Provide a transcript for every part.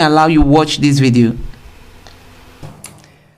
allow you watch this video.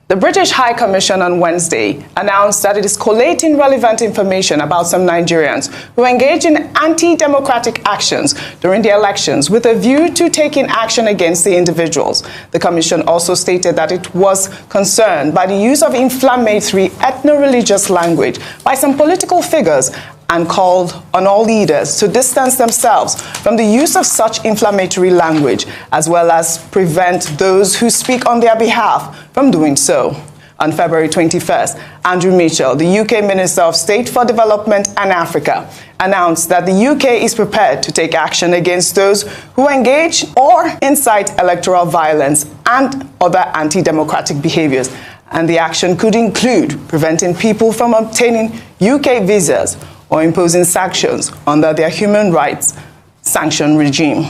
The British High Commission on Wednesday announced that it is collating relevant information about some Nigerians who engage in anti-democratic actions during the elections with a view to taking action against the individuals. The Commission also stated that it was concerned by the use of inflammatory ethno-religious language by some political figures and called on all leaders to distance themselves from the use of such inflammatory language, as well as prevent those who speak on their behalf from doing so. On February 21st, Andrew Mitchell, the UK Minister of State for Development and Africa, announced that the UK is prepared to take action against those who engage or incite electoral violence and other anti-democratic behaviors. And the action could include preventing people from obtaining UK visas or imposing sanctions under their human rights sanction regime.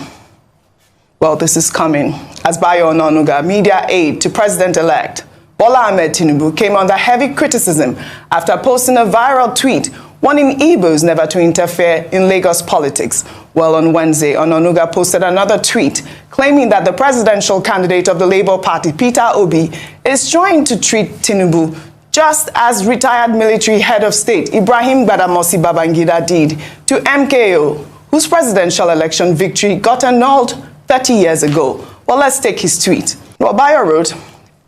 Well, this is coming as Bayo Ononuga, media aide to President-elect Bola Ahmed Tinubu, came under heavy criticism after posting a viral tweet warning Igbos never to interfere in Lagos politics. Well, on Wednesday, Ononuga posted another tweet claiming that the presidential candidate of the Labour Party, Peter Obi, is trying to treat Tinubu just as retired military head of state Ibrahim Badamasi Babangida did to MKO, whose presidential election victory got annulled 30 years ago. Well, let's take his tweet. Well, Bayo wrote,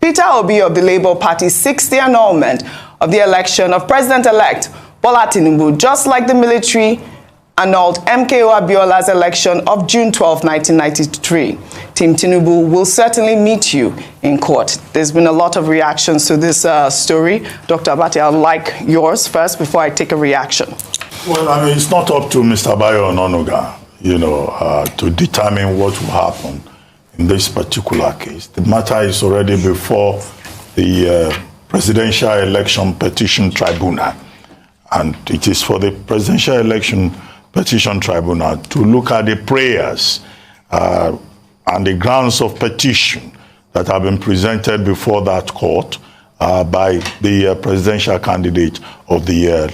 Peter Obi of the Labour Party seeks the annulment of the election of President-elect Bola Tinubu, just like the military annulled MKO Abiola's election of June 12, 1993. Team Tinubu will certainly meet you in court. There's been a lot of reactions to this story. Dr. Abati, I'd like yours first before I take a reaction. Well, I mean, it's not up to Mr. Bayo Ononuga, to determine what will happen in this particular case. The matter is already before the Presidential Election Petition Tribunal. And it is for the Presidential Election Petition Tribunal to look at the prayers and the grounds of petition that have been presented before that court by the presidential candidate of the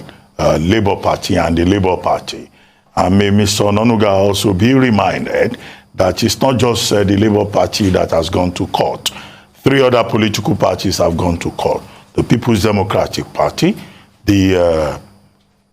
Labour Party and the Labour Party. And may Mr. Ononuga also be reminded that it's not just the Labour Party that has gone to court. 3 other political parties have gone to court. The People's Democratic Party, the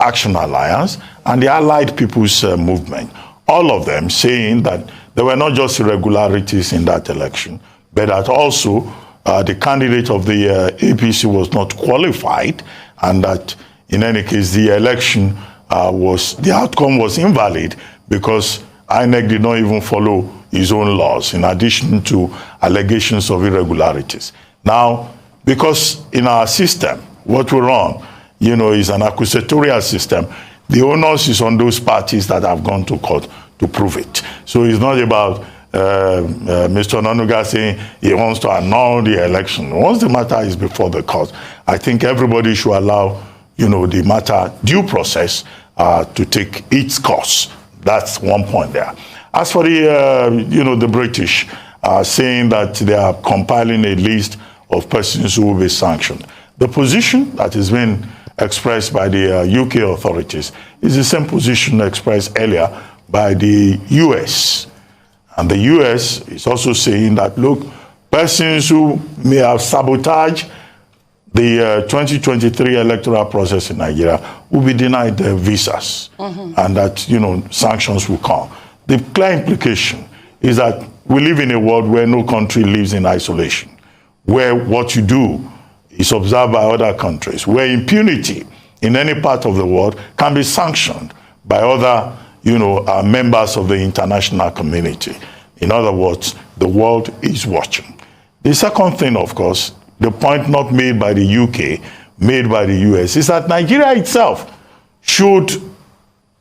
Action Alliance, and the Allied People's Movement. All of them saying that there were not just irregularities in that election, but that also the candidate of the APC was not qualified, and that in any case the election the outcome was invalid because INEC did not even follow his own laws, in addition to allegations of irregularities. Now, because in our system, what we run, is an accusatorial system, the onus is on those parties that have gone to court to prove it. So it's not about Mr. Ononuga saying he wants to annul the election. Once the matter is before the court, I think everybody should allow, the matter due process to take its course. That's one point there. As for the, the British saying that they are compiling a list of persons who will be sanctioned, the position that has been expressed by the UK authorities is the same position expressed earlier by the US. And the US is also saying that, look, persons who may have sabotaged the 2023 electoral process in Nigeria will be denied their visas, and that, sanctions will come. The clear implication is that we live in a world where no country lives in isolation, where what you do is observed by other countries, where impunity in any part of the world can be sanctioned by other, members of the international community. In other words, the world is watching. The second thing, of course, the point not made by the UK, made by the US, is that Nigeria itself should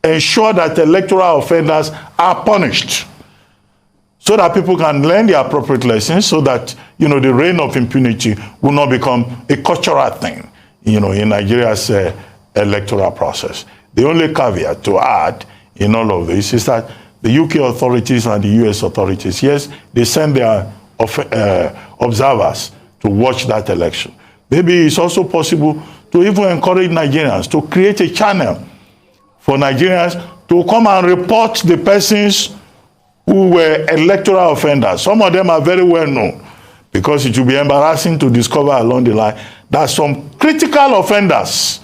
ensure that electoral offenders are punished so that people can learn the appropriate lessons, so that, the reign of impunity will not become a cultural thing, in Nigeria's electoral process. The only caveat to add in all of this is that the UK authorities and the US authorities, yes, they send their observers to watch that election. Maybe it's also possible to even encourage Nigerians to create a channel for Nigerians to come and report the persons who were electoral offenders. Some of them are very well known, because it will be embarrassing to discover along the line that some critical offenders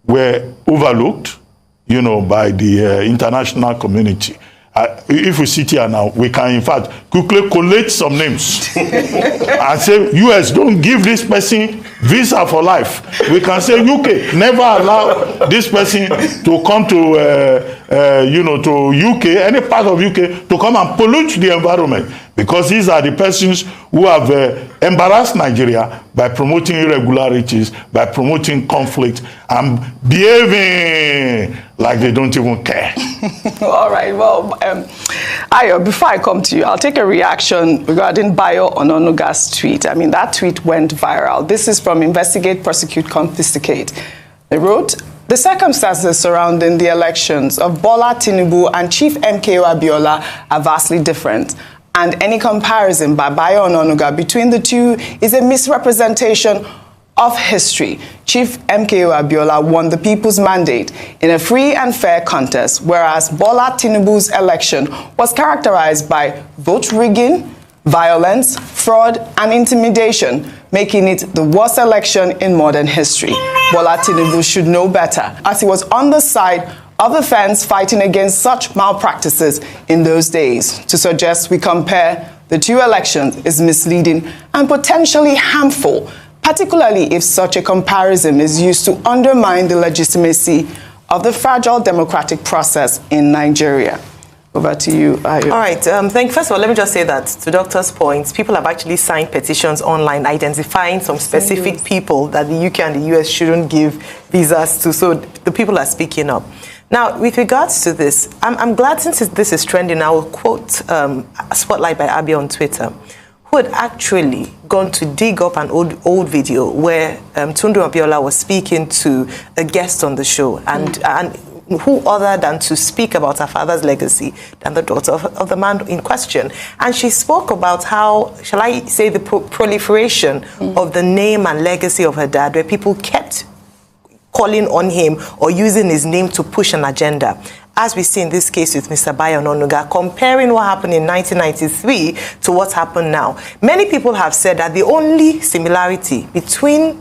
were overlooked, you know, by the international community. If we sit here now, we can, in fact, quickly collate some names and say, US, don't give this person visa for life. We can say, UK, never allow this person to come to, you know, to UK, any part of UK, to come and pollute the environment. Because these are the persons who have embarrassed Nigeria by promoting irregularities, by promoting conflict, and behaving like they don't even care. All right, well, Ayo, before I come to you, I'll take a reaction regarding Bayo Ononuga's tweet. I mean, that tweet went viral. This is from Investigate, Prosecute, Confiscate. They wrote, the circumstances surrounding the elections of Bola Tinubu and Chief MKO Abiola are vastly different. And any comparison by Bayo Ononuga between the two is a misrepresentation of history. Chief MKO Abiola won the people's mandate in a free and fair contest, whereas Bola Tinubu's election was characterized by vote rigging, violence, fraud, and intimidation, making it the worst election in modern history. Bola Tinubu should know better, as he was on the side of the fence fighting against such malpractices in those days. To suggest we compare the two elections is misleading and potentially harmful, particularly if such a comparison is used to undermine the legitimacy of the fragile democratic process in Nigeria. Over to you, Ayo. All right. First of all, let me just say that, to Doctor's point, people have actually signed petitions online identifying some specific people that the UK and the US shouldn't give visas to. So the people are speaking up. Now, with regards to this, I'm glad, since this is trending, I will quote a spotlight by Abi on Twitter, who had actually gone to dig up an old video where Tundu Abiola was speaking to a guest on the show, and who other than to speak about her father's legacy than the daughter of the man in question. And she spoke about how, shall I say, the proliferation of the name and legacy of her dad, where people kept calling on him or using his name to push an agenda. As we see in this case with Mr. Bayo Ononuga, comparing what happened in 1993 to what's happened now. Many people have said that the only similarity between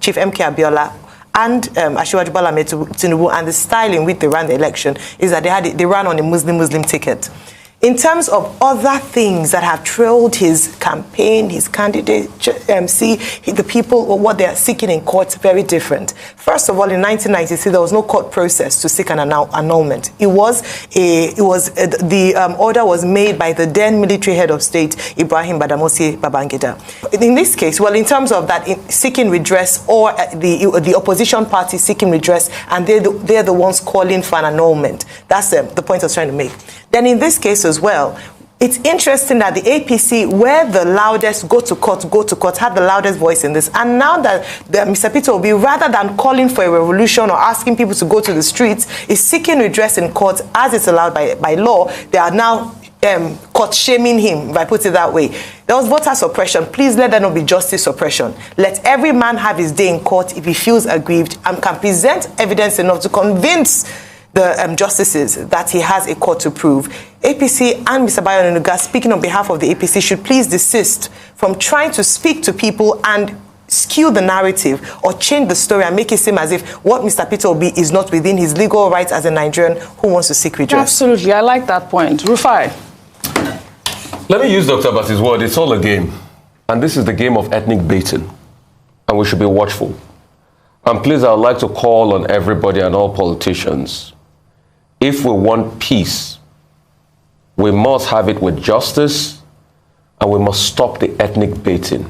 Chief MK Abiola and Asiwaju Bola Ahmed Tinubu and the style in which they ran the election is that they ran on a Muslim ticket. In terms of other things that have trailed his campaign, his candidacy, the people, or what they are seeking in court, very different. First of all, in 1993, there was no court process to seek an annulment. The order was made by the then military head of state, Ibrahim Badamasi Babangida. In this case, well, in terms of that, seeking redress, or the opposition party seeking redress, and they're the ones calling for an annulment. That's the point I was trying to make. Then in this case as well, it's interesting that the APC, where the loudest go to court, had the loudest voice in this. And now that Mr. Peter Obi, rather than calling for a revolution or asking people to go to the streets, is seeking redress in court as it's allowed by law, they are now court shaming him, if I put it that way. There was voter suppression. Please let there not be justice suppression. Let every man have his day in court if he feels aggrieved and can present evidence enough to convince the justices that he has a court to prove. APC and Mr. Bayo Ononuga, speaking on behalf of the APC, should please desist from trying to speak to people and skew the narrative or change the story and make it seem as if what Mr. Peter Obi is not within his legal rights as a Nigerian who wants to seek redress. Absolutely, I like that point. Rufai. Let me use Dr. Abbas's word. It's all a game. And this is the game of ethnic baiting. And we should be watchful. And please, I would like to call on everybody and all politicians. If we want peace, we must have it with justice, and we must stop the ethnic baiting.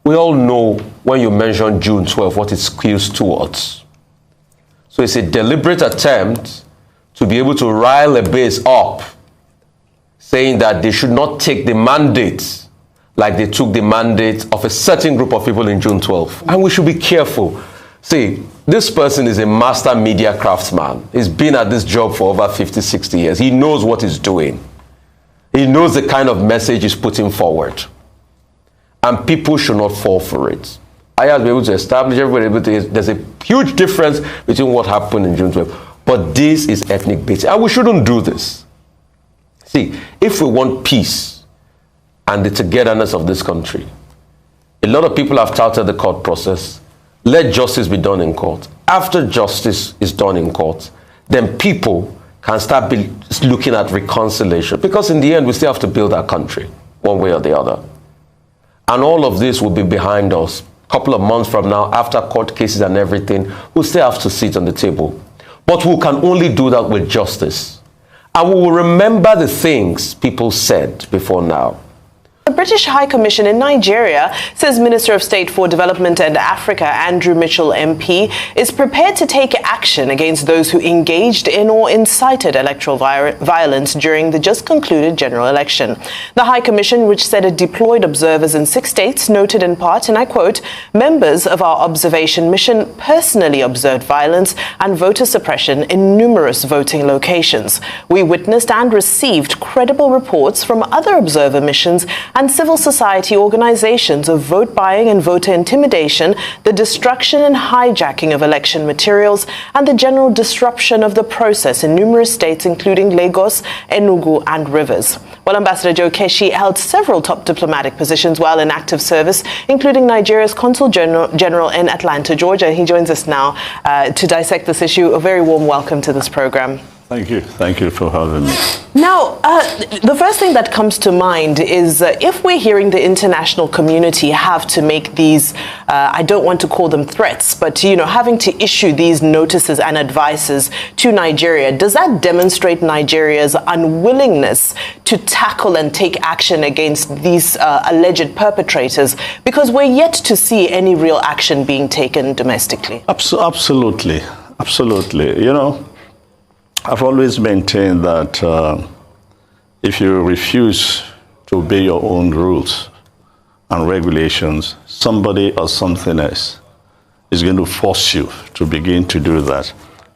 We all know when you mention June 12, what it skews towards. So it's a deliberate attempt to be able to rile a base up, saying that they should not take the mandate like they took the mandate of a certain group of people in June 12. And we should be careful. See, this person is a master media craftsman. He's been at this job for over 50, 60 years. He knows what he's doing. He knows the kind of message he's putting forward. And people should not fall for it. I have been able to establish everybody, there's a huge difference between what happened in June 12. But this is ethnic baiting. And we shouldn't do this. See, if we want peace and the togetherness of this country, a lot of people have touted the court process. Let justice be done in court. After justice is done in court, then people can start looking at reconciliation. Because in the end, we still have to build our country, one way or the other. And all of this will be behind us. A couple of months from now, after court cases and everything, we'll still have to sit on the table. But we can only do that with justice. And we will remember the things people said before now. The British High Commission in Nigeria says Minister of State for Development and Africa Andrew Mitchell MP is prepared to take action against those who engaged in or incited electoral violence during the just concluded general election. The High Commission, which said it deployed observers in 6 states, noted in part, and I quote, "Members of our observation mission personally observed violence and voter suppression in numerous voting locations. We witnessed and received credible reports from other observer missions and civil society organizations of vote buying and voter intimidation, the destruction and hijacking of election materials, and the general disruption of the process in numerous states, including Lagos, Enugu, and Rivers." Well, Ambassador Joe Keshi held several top diplomatic positions while in active service, including Nigeria's Consul General in Atlanta, Georgia. He joins us now to dissect this issue. A very warm welcome to this program. Thank you. Thank you for having me. Now, the first thing that comes to mind is if we're hearing the international community have to make these, I don't want to call them threats, but, you know, having to issue these notices and advices to Nigeria, does that demonstrate Nigeria's unwillingness to tackle and take action against these alleged perpetrators? Because we're yet to see any real action being taken domestically. Absolutely. Absolutely. You know, I've always maintained that if you refuse to obey your own rules and regulations, somebody or something else is going to force you to begin to do that.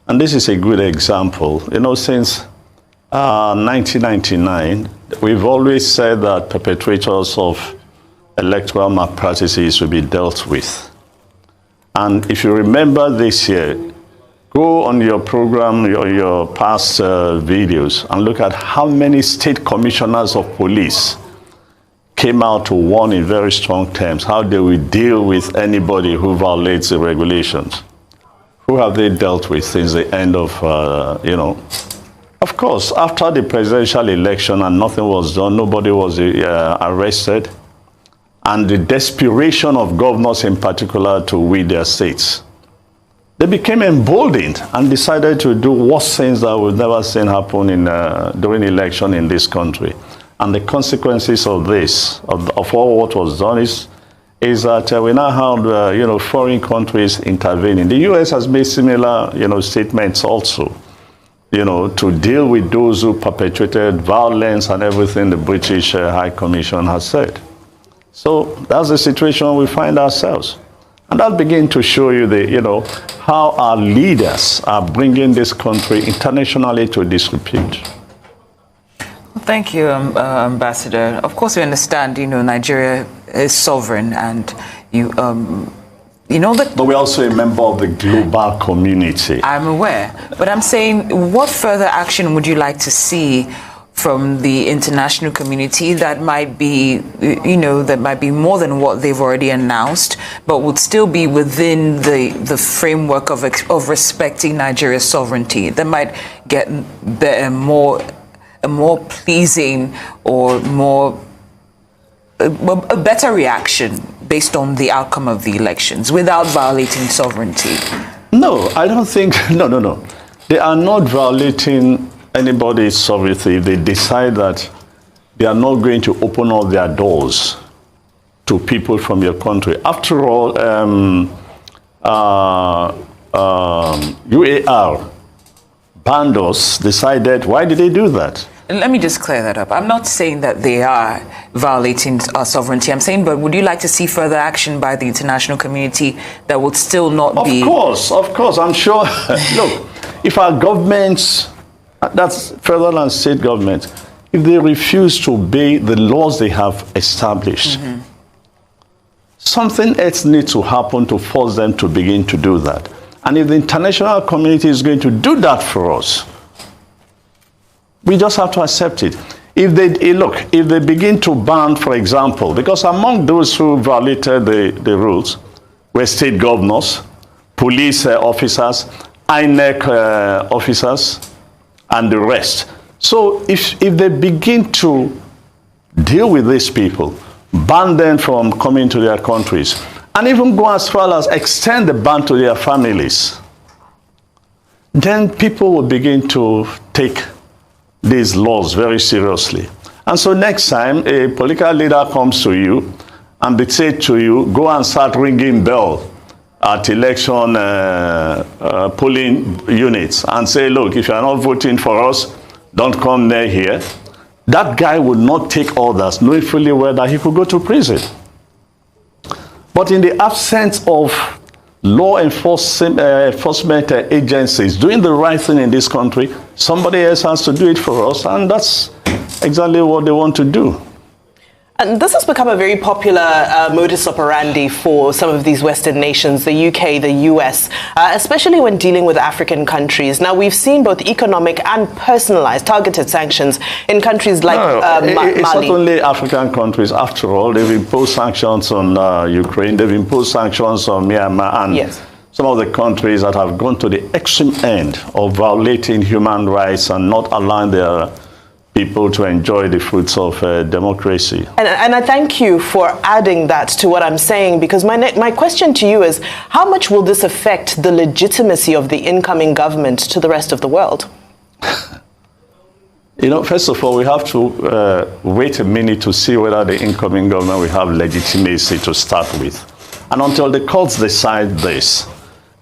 And this is a good example. You know, since 1999, we've always said that perpetrators of electoral malpractices will be dealt with. And if you remember this year, go on your program, your past videos, and look at how many state commissioners of police came out to warn in very strong terms how they will deal with anybody who violates the regulations. Who have they dealt with since the end of, you know? Of course, after the presidential election and nothing was done, nobody was arrested, and the desperation of governors in particular to win their states, they became emboldened and decided to do worse things that we've never seen happen in, during election in this country. And the consequences of this, of all what was done, is that we now have, you know, foreign countries intervening. The U.S. has made similar, you know, statements also, you know, to deal with those who perpetrated violence and everything the British High Commission has said. So that's the situation we find ourselves. And that begins to show you the, you know, how our leaders are bringing this country internationally to disrepute. Well, thank you, Ambassador. Of course, we understand, you know, Nigeria is sovereign, and you know that. But we're also a member of the global community. I'm aware, but I'm saying, what further action would you like to see from the international community that might be, you know, that might be more than what they've already announced, but would still be within the framework of respecting Nigeria's sovereignty, that might get a more pleasing or a better reaction based on the outcome of the elections without violating sovereignty? No, I don't think, no. They are not violating anybody's sovereignty if they decide that they are not going to open all their doors to people from your country. After all, UAR banned us, decided, why did they do that? Let me just clear that up. I'm not saying that they are violating our sovereignty. I'm saying, but would you like to see further action by the international community that would still not be... Of course, I'm sure. Look, if our governments, that's federal and state governments, if they refuse to obey the laws they have established, something else needs to happen to force them to begin to do that. And if the international community is going to do that for us, we just have to accept it. If they begin to ban, for example, because among those who violated the rules were state governors, police officers, INEC officers, and the rest. So if they begin to deal with these people, ban them from coming to their countries, and even go as far as extend the ban to their families, then people will begin to take these laws very seriously. And so next time a political leader comes to you and they say to you, go and start ringing bell at election polling units and say, look, if you are not voting for us, don't come near here. That guy would not take orders, knowing fully well that he could go to prison. But in the absence of law enforcement agencies doing the right thing in this country, somebody else has to do it for us, and that's exactly what they want to do. And this has become a very popular modus operandi for some of these Western nations, the UK, the US, especially when dealing with African countries. Now, we've seen both economic and personalized, targeted sanctions in countries like Mali. It's not only African countries. After all, they've imposed sanctions on Ukraine, they've imposed sanctions on Myanmar, and yes, some of the countries that have gone to the extreme end of violating human rights and not allowing their people to enjoy the fruits of democracy. And I thank you for adding that to what I'm saying, because my question to you is, how much will this affect the legitimacy of the incoming government to the rest of the world? You know, first of all, we have to wait a minute to see whether the incoming government will have legitimacy to start with. And until the courts decide this,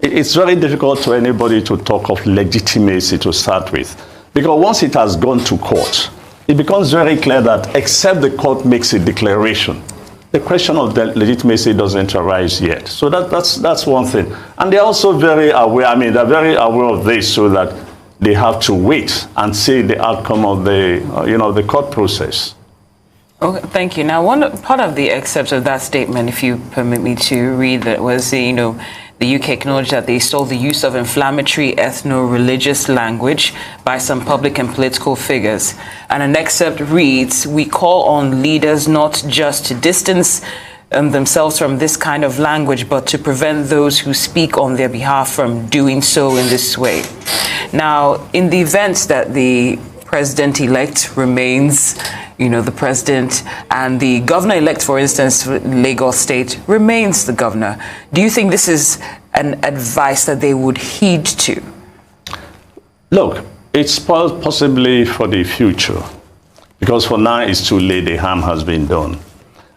it's very difficult for anybody to talk of legitimacy to start with. Because once it has gone to court, it becomes very clear that except the court makes a declaration, the question of the legitimacy doesn't arise yet. So that's one thing. And they're also very aware, I mean, they're very aware of this, so that they have to wait and see the outcome of the, the court process. Okay, thank you. Now, one part of the excerpt of that statement, if you permit me to read, that was, the UK acknowledged that they saw the use of inflammatory ethno-religious language by some public and political figures. And an excerpt reads, "We call on leaders not just to distance themselves from this kind of language, but to prevent those who speak on their behalf from doing so in this way." Now, in the event that the president-elect remains, the president, and the governor-elect, for instance, Lagos State, remains the governor, do you think this is an advice that they would heed to? Look, it's possibly for the future, because for now it's too late, the harm has been done.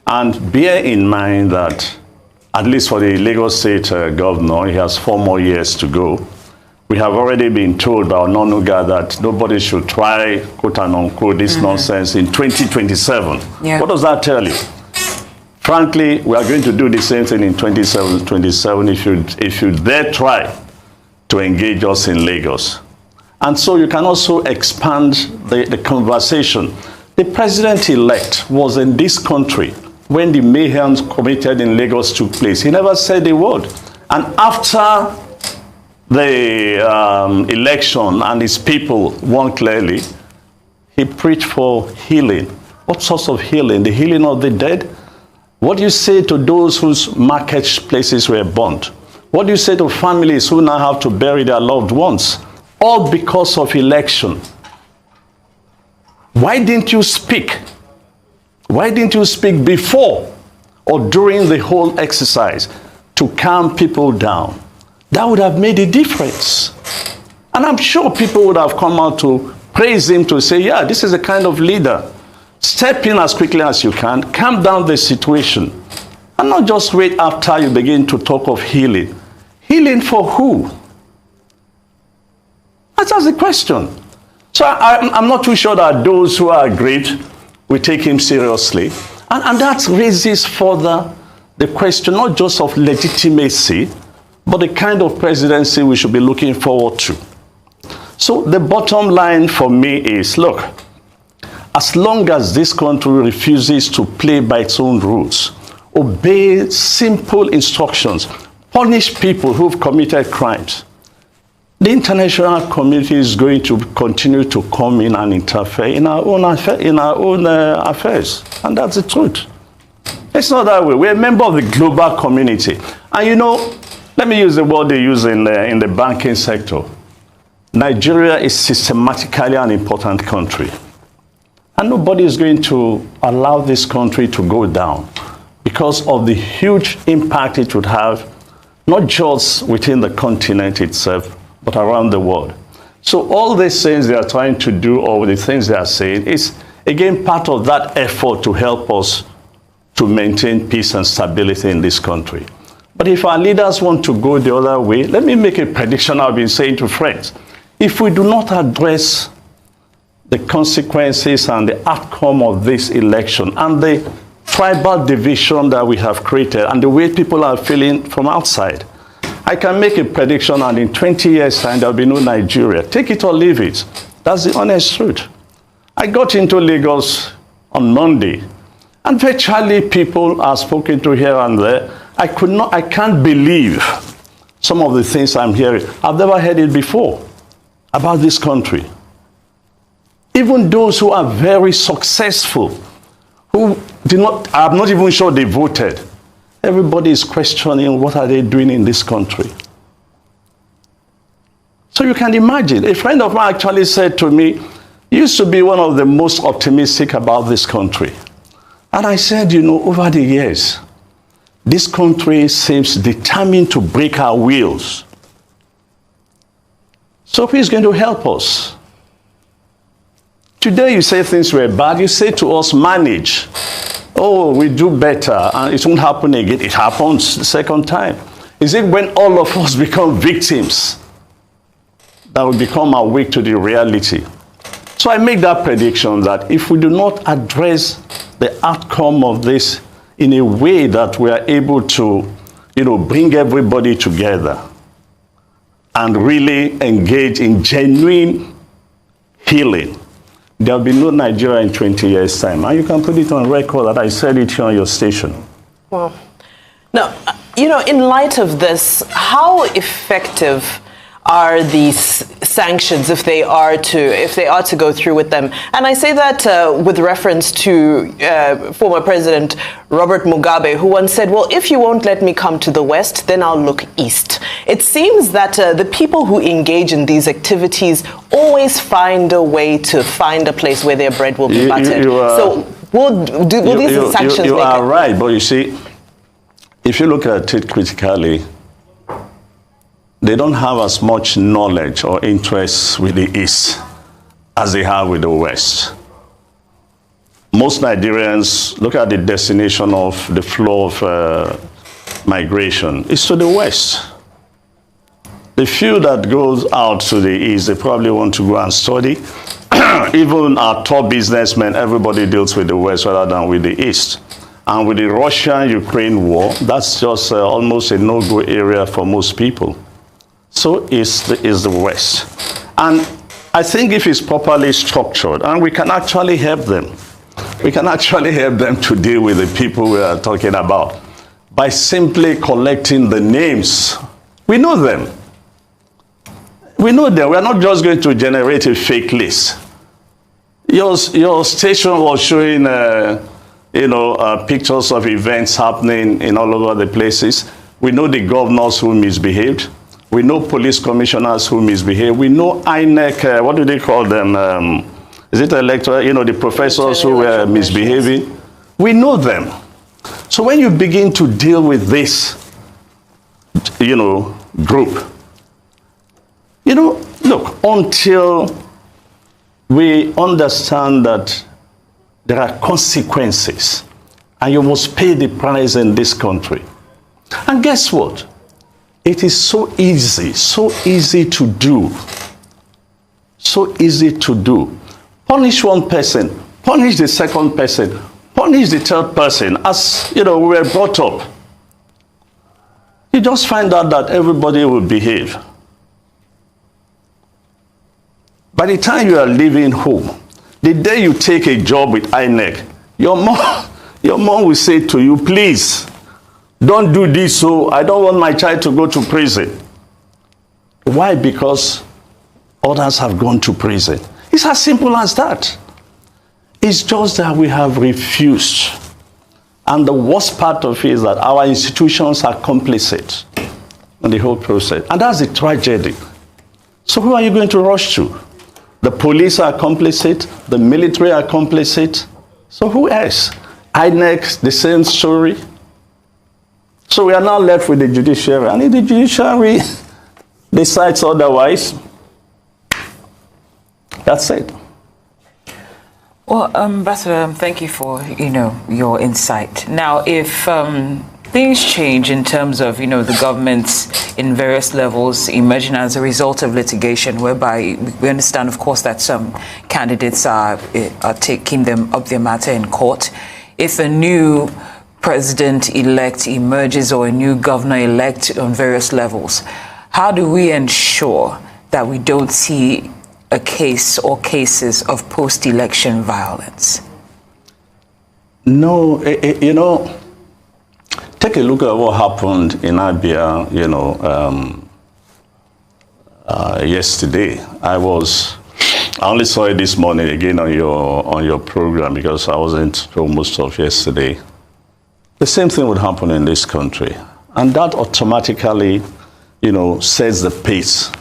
And bear in mind that, at least for the Lagos State governor, he has 4 more years to go. We have already been told by Ononuga that nobody should try, quote and unquote, this nonsense in 2027. Yeah. What does that tell you? Frankly, we are going to do the same thing in 2027 if you dare try to engage us in Lagos. And so you can also expand the conversation. The president-elect was in this country when the mayhem committed in Lagos took place. He never said a word. And after the election and his people won clearly, he preached for healing. What sorts of healing? The healing of the dead? What do you say to those whose marketplaces were burnt? What do you say to families who now have to bury their loved ones? All because of election. Why didn't you speak? Why didn't you speak before or during the whole exercise to calm people down? That would have made a difference. And I'm sure people would have come out to praise him, to say, yeah, this is the kind of leader. Step in as quickly as you can, calm down the situation, and not just wait after you begin to talk of healing. Healing for who? That's the question. So I'm not too sure that those who are aggrieved will take him seriously. And that raises further the question, not just of legitimacy, but the kind of presidency we should be looking forward to. So the bottom line for me is, look, as long as this country refuses to play by its own rules, obey simple instructions, punish people who've committed crimes, the international community is going to continue to come in and interfere in our own affairs. And that's the truth. It's not that way. We're a member of the global community. And you know, let me use the word they use in the banking sector. Nigeria is systematically an important country. And nobody is going to allow this country to go down because of the huge impact it would have, not just within the continent itself, but around the world. So all these things they are trying to do, or the things they are saying, is again part of that effort to help us to maintain peace and stability in this country. But if our leaders want to go the other way, let me make a prediction I've been saying to friends. If we do not address the consequences and the outcome of this election and the tribal division that we have created and the way people are feeling from outside, I can make a prediction, and in 20 years' time, there will be no Nigeria. Take it or leave it. That's the honest truth. I got into Lagos on Monday, and virtually people are spoken to here and there. I can't believe some of the things I'm hearing. I've never heard it before about this country. Even those who are very successful, who I'm not even sure they voted. Everybody is questioning what are they doing in this country. So you can imagine, a friend of mine actually said to me, you used to be one of the most optimistic about this country. And I said, you know, over the years, this country seems determined to break our wheels. So who is going to help us? Today you say things were bad, you say to us, manage. Oh, we do better, and it won't happen again. It happens the second time. Is it when all of us become victims that we become awake to the reality? So I make that prediction that if we do not address the outcome of this in a way that we are able to, you know, bring everybody together and really engage in genuine healing, there will be no Nigeria in 20 years' time. And you can put it on record that I said it here on your station. Well, now, you know, in light of this, how effective are these sanctions if they are to go through with them? And I say that with reference to former President Robert Mugabe, who once said, well, if you won't let me come to the West, then I'll look east. It seems that the people who engage in these activities always find a way to find a place where their bread will be buttered. So will these sanctions You are right, but you see, if you look at it critically, they don't have as much knowledge or interest with the East as they have with the West. Most Nigerians look at the destination of the flow of migration. It's to the West. The few that goes out to the East, they probably want to go and study. Even our top businessmen, everybody deals with the West rather than with the East. And with the Russia-Ukraine war, that's just almost a no-go area for most people. So is the West. And I think if it's properly structured, and we can actually help them. We can actually help them to deal with the people we are talking about by simply collecting the names. We know them. We know them. We are not just going to generate a fake list. Your station was showing pictures of events happening in all over the places. We know the governors who misbehaved. We know police commissioners who misbehave. We know INEC, what do they call them? Is it electoral? You know, the professors who were misbehaving. We know them. So when you begin to deal with this, group, look, until we understand that there are consequences and you must pay the price in this country. And guess what? It is so easy to do. So easy to do. Punish one person, punish the second person, punish the third person, as we were brought up. You just find out that everybody will behave. By the time you are leaving home, the day you take a job with INEC, your mom will say to you, please, don't do this, so I don't want my child to go to prison. Why? Because others have gone to prison. It's as simple as that. It's just that we have refused. And the worst part of it is that our institutions are complicit in the whole process. And that's the tragedy. So who are you going to rush to? The police are complicit, the military are complicit. So who else? INEC, the same story. So we are now left with the judiciary. And if the judiciary decides otherwise, that's it. Well, Ambassador, thank you for, your insight. Now, if things change in terms of, the governments in various levels emerging as a result of litigation, whereby we understand, of course, that some candidates are taking up their matter in court. If a new president-elect emerges or a new governor-elect on various levels, how do we ensure that we don't see a case or cases of post-election violence? No, take a look at what happened in Abia, yesterday. I only saw it this morning again on your program because I wasn't for most of yesterday. The same thing would happen in this country. And that automatically, sets the pace.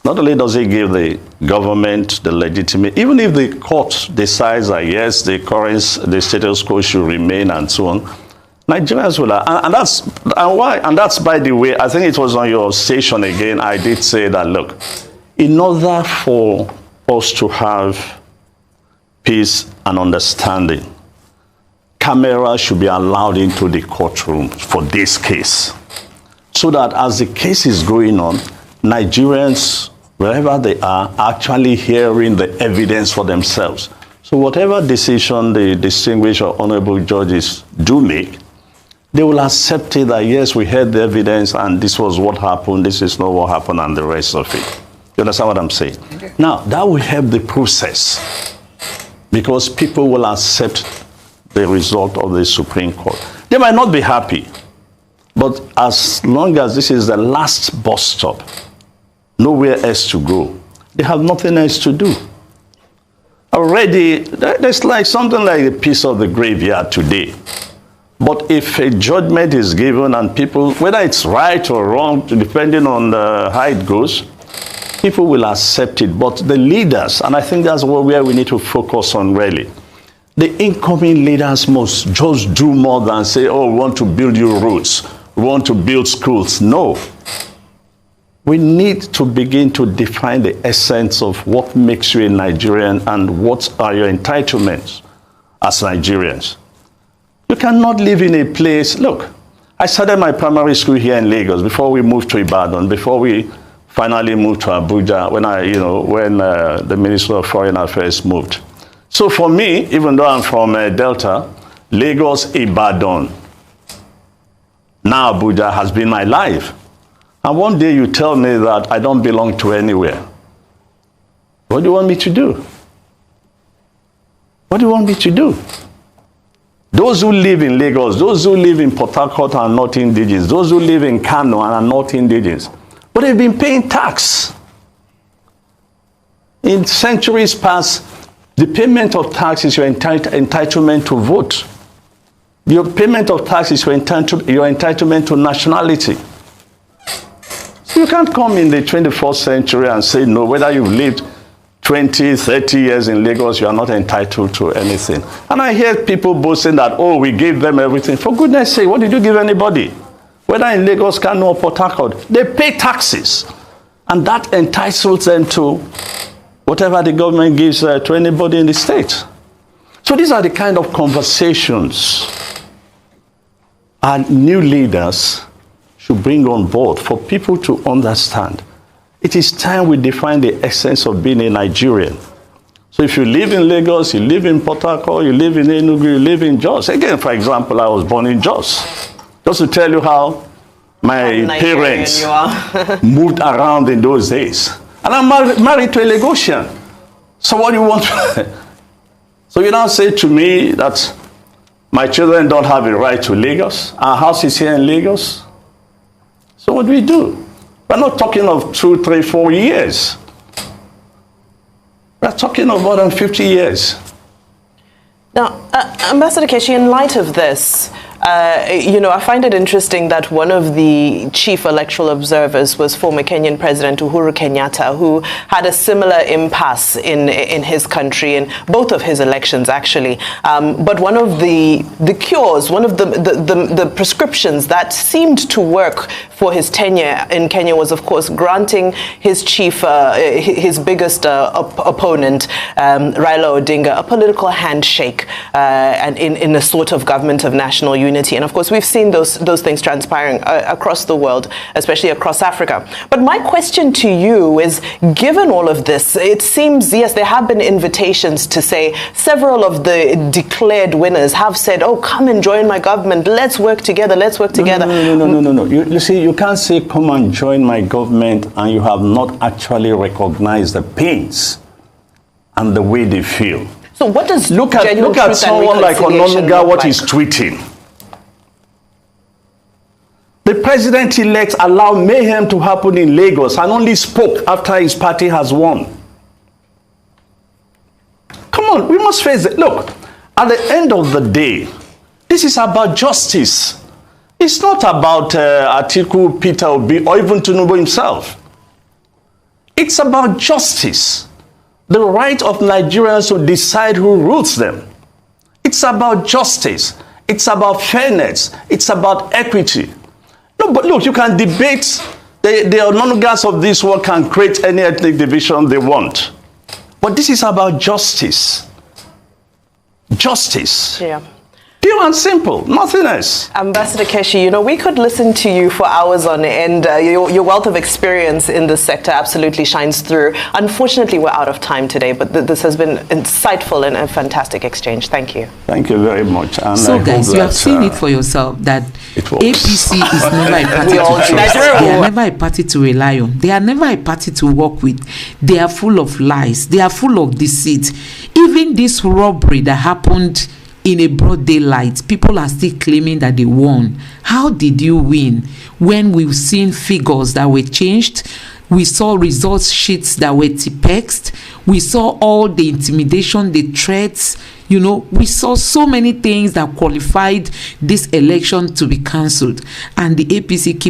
Not only does it give the government the legitimate, even if the court decides that yes, the status quo should remain and so on, Nigerians will, and that's by the way, I think it was on your station again, I did say that, look, in order for us to have peace and understanding, cameras should be allowed into the courtroom for this case, so that as the case is going on, Nigerians, wherever they are, actually hearing the evidence for themselves. So whatever decision the distinguished or honorable judges do make, they will accept it that, yes, we heard the evidence and this was what happened, this is not what happened, and the rest of it. You understand what I'm saying? Okay. Now, that will help the process because people will accept the result of the Supreme Court. They might not be happy, but as long as this is the last bus stop, nowhere else to go, they have nothing else to do. Already, there's like something like a piece of the graveyard today. But if a judgment is given and people, whether it's right or wrong, depending on how it goes, people will accept it. But the leaders, and I think that's where we need to focus on really, the incoming leaders must just do more than say, oh, we want to build you roads, we want to build schools. No. We need to begin to define the essence of what makes you a Nigerian and what are your entitlements as Nigerians. You cannot live in a place, look, I started my primary school here in Lagos before we moved to Ibadan, before we finally moved to Abuja, when the Minister of Foreign Affairs moved. So for me, even though I'm from Delta, Lagos, Ibadan, now Abuja has been my life. And one day you tell me that I don't belong to anywhere. What do you want me to do? What do you want me to do? Those who live in Lagos, those who live in Port Harcourt are not indigenous. Those who live in Kano are not indigenous. But they've been paying tax. In centuries past, the payment of tax is your entitlement to vote. Your payment of tax is your entitlement to nationality. So you can't come in the 21st century and say, no, whether you've lived 20, 30 years in Lagos, you are not entitled to anything. And I hear people boasting that, oh, we gave them everything. For goodness sake, what did you give anybody? Whether in Lagos, Kano, or Port Harcourt, they pay taxes. And that entitles them to whatever the government gives to anybody in the state. So these are the kind of conversations our new leaders should bring on board for people to understand. It is time we define the essence of being a Nigerian. So if you live in Lagos, you live in Port Harcourt, you live in Enugu, you live in Jos. Again, for example, I was born in Jos. Just to tell you how my parents moved around in those days. And I'm married to a Lagosian. So what do you want? So you now say to me that My children don't have a right to Lagos. Our house is here in Lagos. So what do we do? We're not talking of 2, 3, 4 years. We're talking of more than 50 years. Now, Ambassador Keshi, in light of this, I find it interesting that one of the chief electoral observers was former Kenyan President Uhuru Kenyatta, who had a similar impasse in his country, in both of his elections, actually. But one of the cures, one of the prescriptions that seemed to work for his tenure in Kenya was, of course, granting his his biggest opponent, Raila Odinga, a political handshake and in a sort of government of national unity. And of course, we've seen those things transpiring across the world, especially across Africa. But my question to you is, given all of this, it seems, yes, there have been invitations to say several of the declared winners have said, oh, come and join my government. Let's work together. Let's work together. No. You see, you can't say, come and join my government, and you have not actually recognized the pains and the way they feel. So what does look at someone like Ononuga, what he's tweeting. The president-elect allowed mayhem to happen in Lagos and only spoke after his party has won. Come on, we must face it. Look, at the end of the day, this is about justice. It's not about Atiku, Peter Obi, or even Tinubu himself. It's about justice. The right of Nigerians to decide who rules them. It's about justice. It's about fairness. It's about equity. No, but look, you can debate. The Ononugas of this world can create any ethnic division they want. But this is about justice. Justice. Yeah. Pure and simple, nothing else. Ambassador Keshi, we could listen to you for hours on end. Your wealth of experience in this sector absolutely shines through. Unfortunately, we're out of time today, but this has been insightful and a fantastic exchange. Thank you. Thank you very much. And so, guys, you have seen it for yourself that APC is never a party to trust. They are never a party to rely on. They are never a party to work with. They are full of lies. They are full of deceit. Even this robbery that happened in a broad daylight, people are still claiming that they won. How did you win? When we've seen figures that were changed, we saw results sheets that were tipexed, we saw all the intimidation, the threats, we saw so many things that qualified this election to be cancelled, and the APC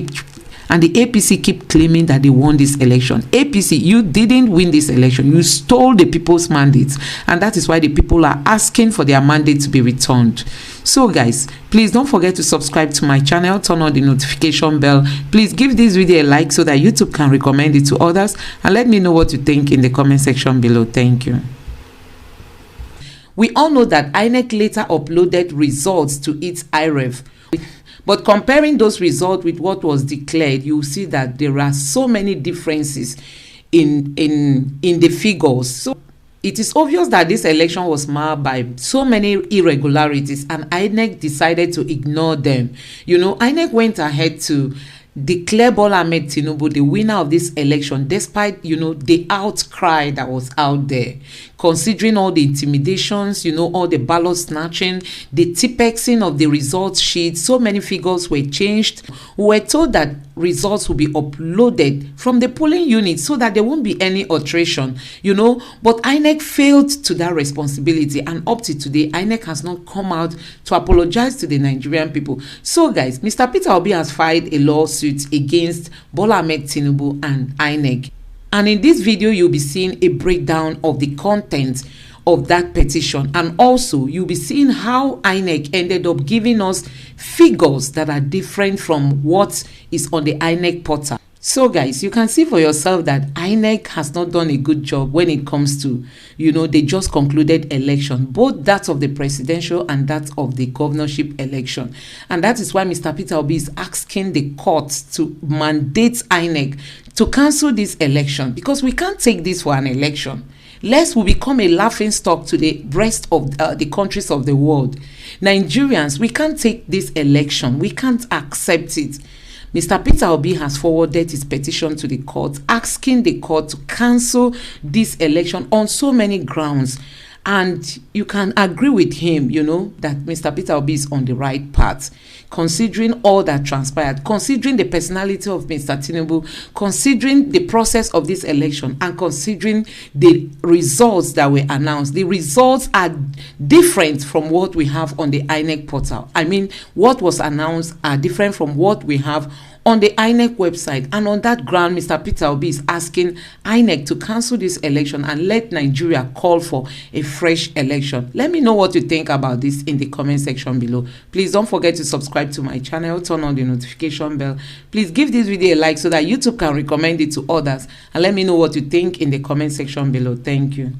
keep claiming that they won this election. APC, you didn't win this election. You stole the people's mandates. And that is why the people are asking for their mandate to be returned. So guys, please don't forget to subscribe to my channel. Turn on the notification bell. Please give this video a like so that YouTube can recommend it to others. And let me know what you think in the comment section below. Thank you. We all know that INEC later uploaded results to its IREV. But comparing those results with what was declared, you see that there are so many differences in the figures. So it is obvious that this election was marred by so many irregularities, and INEC decided to ignore them. INEC went ahead to declare Bola Ahmed Tinubu the winner of this election, despite the outcry that was out there, considering all the intimidations, all the ballot snatching, the tipexing of the results sheet. So many figures were changed. We were told that results will be uploaded from the polling unit so that there won't be any alteration, but INEC failed to that responsibility, and up to today INEC has not come out to apologize to the Nigerian people. So guys, Mr. Peter Obi has filed a lawsuit against Bola Ahmed Tinubu and INEC, and in this video you'll be seeing a breakdown of the content of that petition, and also you'll be seeing how INEC ended up giving us figures that are different from what is on the INEC portal. So guys, you can see for yourself that INEC has not done a good job when it comes to, they just concluded election, both that of the presidential and that of the governorship election. And that is why Mr. Peter Obi is asking the court to mandate INEC to cancel this election, because we can't take this for an election. Lest we become a laughing stock to the rest of the countries of the world. Nigerians, we can't take this election. We can't accept it. Mr. Peter Obi has forwarded his petition to the court, asking the court to cancel this election on so many grounds. And you can agree with him, that Mr. Peter Obi is on the right path, considering all that transpired, considering the personality of Mr. Tinubu, considering the process of this election, and considering the results that were announced. The results are different from what we have on the INEC portal. I mean, what was announced are different from what we have on the INEC website. And on that ground, Mr. Peter Obi is asking INEC to cancel this election and let Nigeria call for a fresh election. Let me know what you think about this in the comment section below. Please don't forget to subscribe to my channel, turn on the notification bell. Please give this video a like so that YouTube can recommend it to others. And let me know what you think in the comment section below. Thank you.